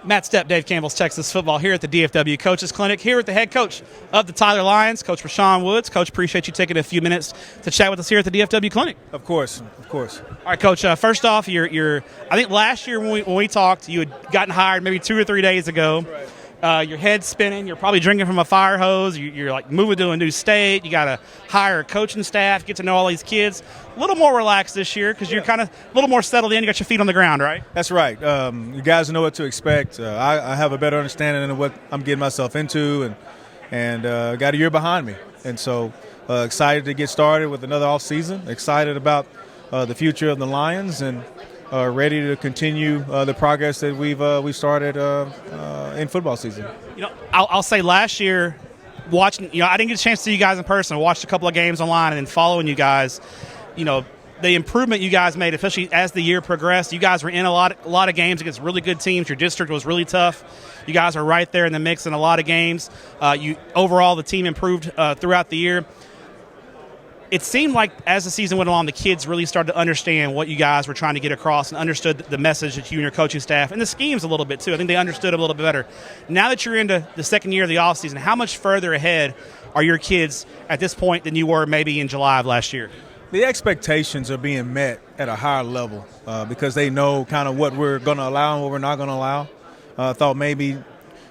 Matt Stepp, Dave Campbell's Texas Football here at the DFW Coaches Clinic, here with the head coach of the Tyler Lions, Coach Rashaun Woods. Coach, appreciate you taking a few minutes to chat with us here at the DFW Clinic. Of course. All right, Coach, first off, I think last year when we talked, you had gotten hired maybe 2 or 3 days ago. Your head's spinning. You're probably drinking from a fire hose. You're like moving to a new state. You got to hire a coaching staff, get to know all these kids. A little more relaxed this year because you're kind of a little more settled in. You got your feet on the ground, right? That's right. You guys know what to expect. I have a better understanding of what I'm getting myself into, and got a year behind me. And so excited to get started with another offseason. Excited about the future of the Lions, and ready to continue the progress that we've started in football season. You know, I'll say last year, watching, I didn't get a chance to see you guys in person. I watched a couple of games online and then following you guys. The improvement you guys made, especially as the year progressed. You guys were in a lot of games against really good teams. Your district was really tough. You guys are right there in the mix in a lot of games. Overall, the team improved throughout the year. It seemed like as the season went along, the kids really started to understand what you guys were trying to get across and understood the message that you and your coaching staff and the schemes a little bit too. I think they understood it a little bit better. Now that you're into the second year of the offseason, how much further ahead are your kids at this point than you were maybe in July of last year? The expectations are being met at a higher level because they know kind of what we're going to allow and what we're not going to allow. I thought maybe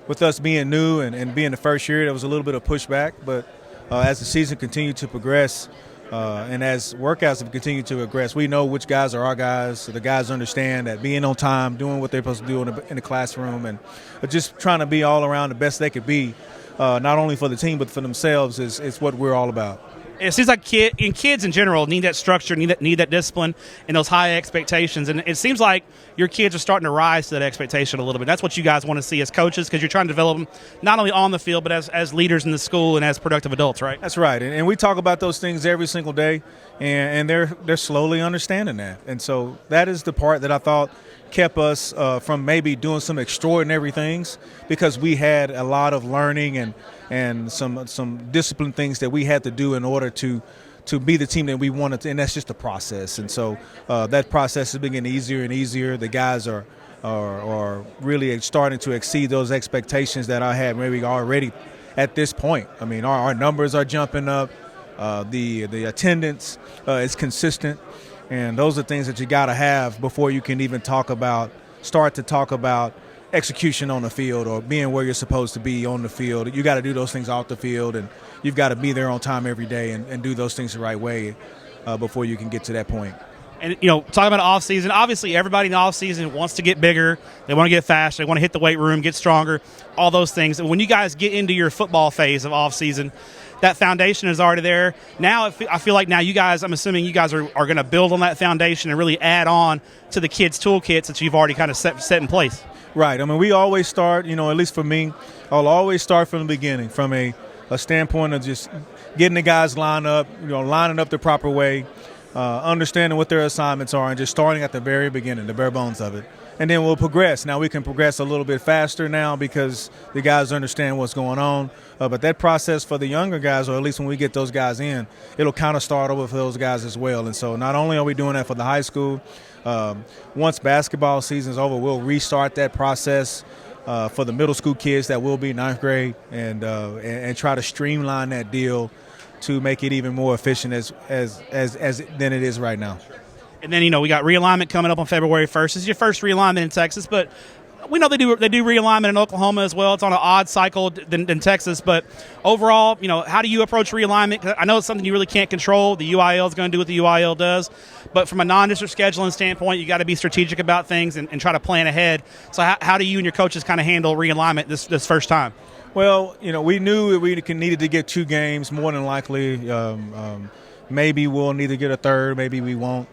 with us being new and being the first year, there was a little bit of pushback, but as the season continued to progress, and as workouts have continued to progress, we know which guys are our guys. So the guys understand that being on time, doing what they're supposed to do in the classroom, and just trying to be all around the best they could be, not only for the team but for themselves is what we're all about. It seems like kids in general need that structure, need that discipline, and those high expectations. And it seems like your kids are starting to rise to that expectation a little bit. That's what you guys want to see as coaches, because you're trying to develop them not only on the field but as leaders in the school and as productive adults, right? That's right. And we talk about those things every single day, and they're slowly understanding that. And so that is the part that I thought kept us from maybe doing some extraordinary things, because we had a lot of learning and some discipline things that we had to do in order to be the team that we wanted to, and that's just a process. And so that process is getting easier and easier. The guys are really starting to exceed those expectations that I had maybe already at this point. I mean, our numbers are jumping up. The attendance is consistent. And those are things that you got to have before you can even start to talk about execution on the field or being where you're supposed to be on the field. You got to do those things off the field, and you've got to be there on time every day and do those things the right way before you can get to that point. And, talking about off-season, obviously everybody in the off-season wants to get bigger. They want to get faster. They want to hit the weight room, get stronger, all those things. And when you guys get into your football phase of off-season, that foundation is already there. Now I feel like now you guys, I'm assuming you guys are going to build on that foundation and really add on to the kids' toolkits that you've already kind of set in place. Right. I mean, we always start, at least for me, I'll always start from the beginning, from a standpoint of just getting the guys lined up, lining up the proper way, understanding what their assignments are, and just starting at the very beginning, the bare bones of it. And then we'll progress. Now we can progress a little bit faster now because the guys understand what's going on. But that process for the younger guys, or at least when we get those guys in, it'll kind of start over for those guys as well. And so not only are we doing that for the high school, once basketball season is over, we'll restart that process for the middle school kids that will be ninth grade, and try to streamline that deal to make it even more efficient than it is right now. And then, we got realignment coming up on February 1st. This is your first realignment in Texas, but we know they do realignment in Oklahoma as well. It's on an odd cycle than Texas. But overall, how do you approach realignment? I know it's something you really can't control. The UIL is going to do what the UIL does. But from a non-district scheduling standpoint, you got to be strategic about things and try to plan ahead. So how do you and your coaches kind of handle realignment this first time? Well, we knew we needed to get 2 games, more than likely. Maybe we'll need to get a third, maybe we won't.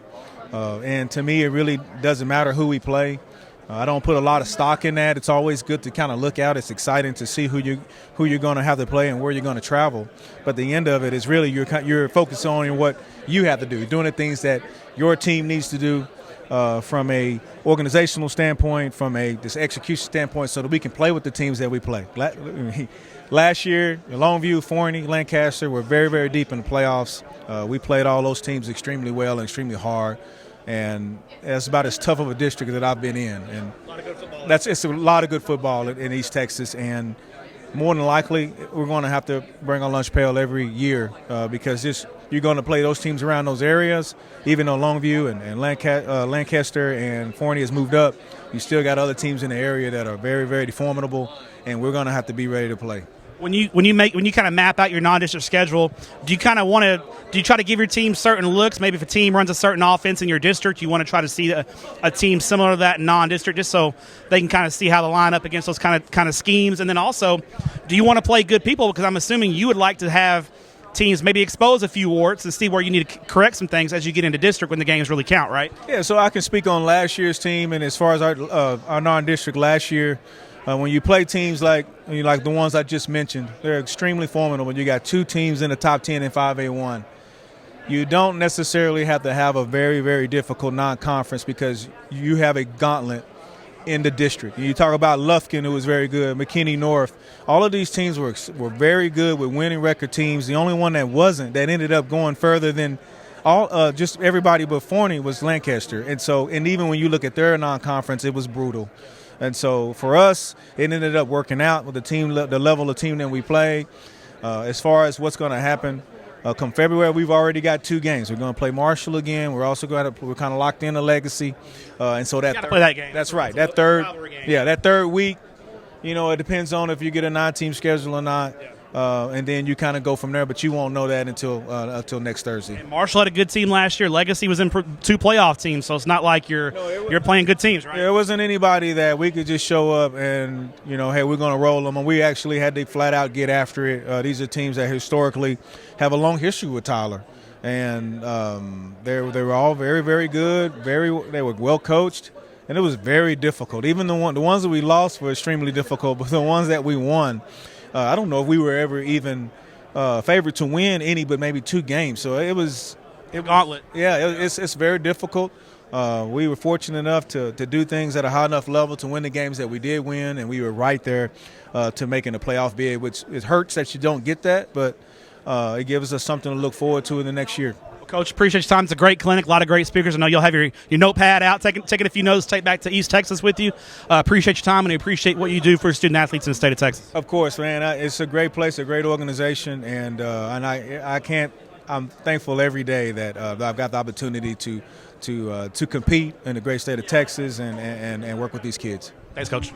And to me, it really doesn't matter who we play. I don't put a lot of stock in that. It's always good to kind of look out. It's exciting to see who you're going to have to play and where you're going to travel. But the end of it is really you're focused on what you have to do, doing the things that your team needs to do from a organizational standpoint, from a this execution standpoint, so that we can play with the teams that we play. Last year, Longview, Forney, Lancaster were very, very deep in the playoffs. We played all those teams extremely well and extremely hard. And it's about as tough of a district that I've been in. And a lot of good football it's a lot of good football in East Texas, and more than likely we're going to have to bring a lunch pail every year because you're going to play those teams around those areas. Even though Longview and Lancaster and Forney has moved up, you still got other teams in the area that are very, very formidable, and we're going to have to be ready to play. When you kind of map out your non-district schedule, do you try to give your team certain looks? Maybe if a team runs a certain offense in your district, you want to try to see a team similar to that in non-district, just so they can kind of see how to line up against those kind of schemes. And then also, do you want to play good people? Because I'm assuming you would like to have teams maybe expose a few warts and see where you need to correct some things as you get into district when the games really count, right? Yeah. So I can speak on last year's team, and as far as our non-district last year. When you play teams like the ones I just mentioned, they're extremely formidable. You got two teams in the top 10 in 5A1. You don't necessarily have to have a very, very difficult non-conference because you have a gauntlet in the district. You talk about Lufkin, who was very good, McKinney North. All of these teams were very good with winning record teams. The only one that wasn't, that ended up going further than just everybody but Forney, was Lancaster. And even when you look at their non-conference, it was brutal. And so for us, it ended up working out with the level of team that we play. As far as what's going to happen, come February, we've already got 2 games. We're going to play Marshall again. We're kind of locked into Legacy, and so that play that game. That's right. That third week, it depends on if you get a 9-team schedule or not. Yeah. And then you kind of go from there, but you won't know that until next Thursday. And Marshall had a good team last year. Legacy was in 2 playoff teams, so it's not like you're playing good teams, right? There wasn't anybody that we could just show up and, hey, we're going to roll them. And we actually had to flat out get after it. These are teams that historically have a long history with Tyler. And they were all very, very good. They were well coached. And it was very difficult. Even the ones that we lost were extremely difficult, but the ones that we won, I don't know if we were ever even favored to win any but maybe 2 games. So it was gauntlet. Yeah, it's very difficult. We were fortunate enough to do things at a high enough level to win the games that we did win, and we were right there to making the playoff bid, which it hurts that you don't get that, but it gives us something to look forward to in the next year. Coach, appreciate your time. It's a great clinic, a lot of great speakers. I know you'll have your notepad out, taking a few notes, take back to East Texas with you. Appreciate your time, and I appreciate what you do for student athletes in the state of Texas. Of course, man. It's a great place, a great organization, and I'm thankful every day that I've got the opportunity to compete in the great state of Texas and work with these kids. Thanks, Coach.